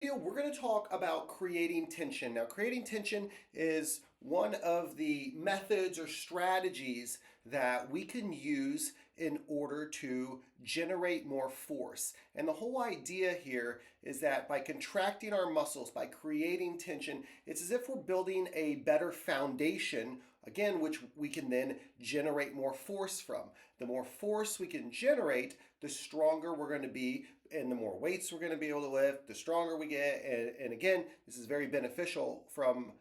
We're going to talk about creating tension. Now, creating tension is one of the methods or strategies that we can use in order to generate more force. And the whole idea here is that by contracting our muscles, by creating tension, it's as if we're building a better foundation, again, which we can then generate more force from. The more force we can generate, the stronger we're going to be, and the more weights we're going to be able to lift, the stronger we get. And again, this is very beneficial from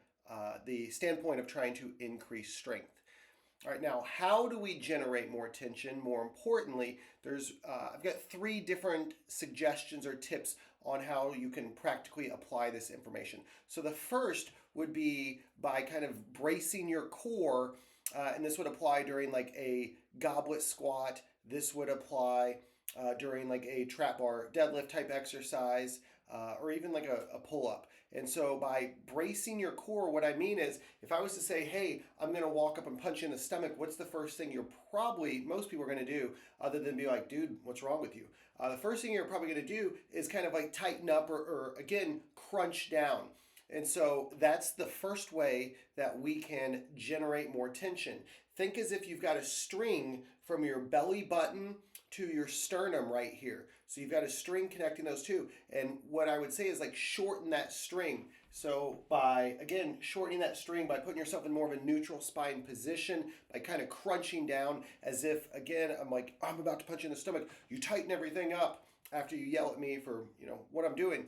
the standpoint of trying to increase strength. All right, now how do we generate more tension? More importantly, I've got three different suggestions or tips on how you can practically apply this information. So the first would be by kind of bracing your core, and this would apply during like a goblet squat. This would apply during like a trap bar deadlift type exercise, or even like a pull up. And so by bracing your core, what I mean is if I was to say, hey, I'm going to walk up and punch you in the stomach, what's the first thing most people are going to do other than be like, dude, what's wrong with you? The first thing you're probably going to do is kind of like tighten up or again, crunch down. And so that's the first way that we can generate more tension. Think as if you've got a string from your belly button to your sternum right here. So you've got a string connecting those two. And what I would say is like shorten that string. So by, again, shortening that string, by putting yourself in more of a neutral spine position, by kind of crunching down as if, again, I'm about to punch you in the stomach. You tighten everything up after you yell at me for, what I'm doing.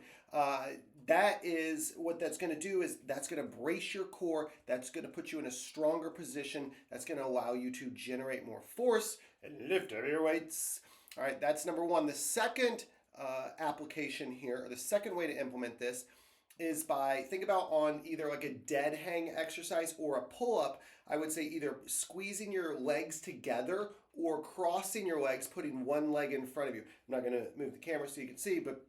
That is what that's going to do is that's going to brace your core. That's going to put you in a stronger position. That's going to allow you to generate more force and lift heavier weights. All right, that's number one. The second application here, or the second way to implement this, is by think about on either like a dead hang exercise or a pull up. I would say either squeezing your legs together or crossing your legs, putting one leg in front of you. I'm not going to move the camera so you can see, but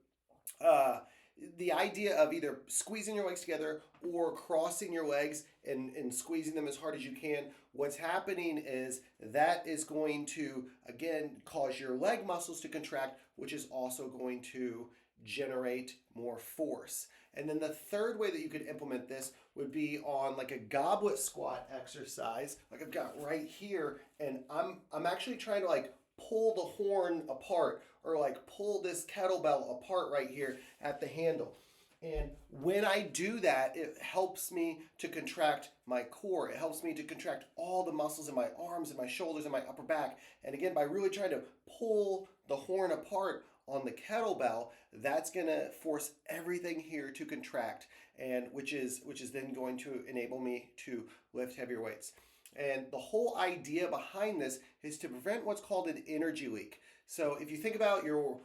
the idea of either squeezing your legs together or crossing your legs and squeezing them as hard as you can, what's happening is that is going to, again, cause your leg muscles to contract, which is also going to generate more force. And then the third way that you could implement this would be on like a goblet squat exercise, like I've got right here, and I'm actually trying to like pull the horn apart or like pull this kettlebell apart right here at the handle. And when I do that, it helps me to contract my core. It helps me to contract all the muscles in my arms and my shoulders and my upper back. And again, by really trying to pull the horn apart on the kettlebell, that's going to force everything here to contract, and which is then going to enable me to lift heavier weights. And the whole idea behind this is to prevent what's called an energy leak. So if you think about your,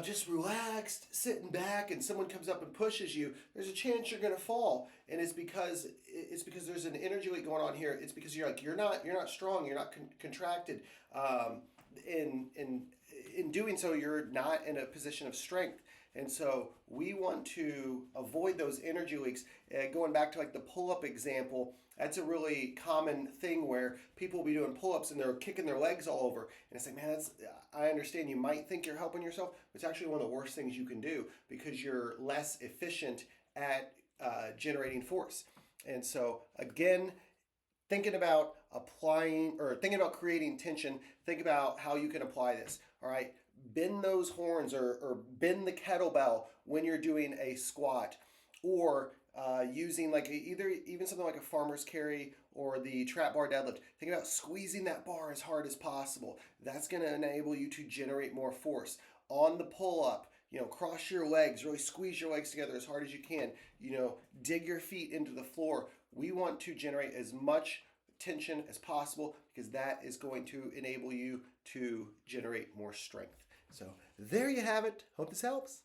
just relaxed, sitting back, and someone comes up and pushes you, there's a chance you're going to fall, and it's because there's an energy leak going on here. It's because you're not strong, you're not contracted. In doing so, you're not in a position of strength. And so we want to avoid those energy leaks. Going back to like the pull-up example, that's a really common thing where people will be doing pull-ups and they're kicking their legs all over. And it's like, man, I understand you might think you're helping yourself, but it's actually one of the worst things you can do because you're less efficient at generating force. And so again, thinking about creating tension, think about how you can apply this. All right, bend those horns or bend the kettlebell when you're doing a squat, or using like even something like a farmer's carry or the trap bar deadlift. Think about squeezing that bar as hard as possible. That's going to enable you to generate more force. On the pull up, cross your legs, really squeeze your legs together as hard as you can. Dig your feet into the floor. We want to generate as much tension as possible because that is going to enable you to generate more strength. So there you have it. Hope this helps.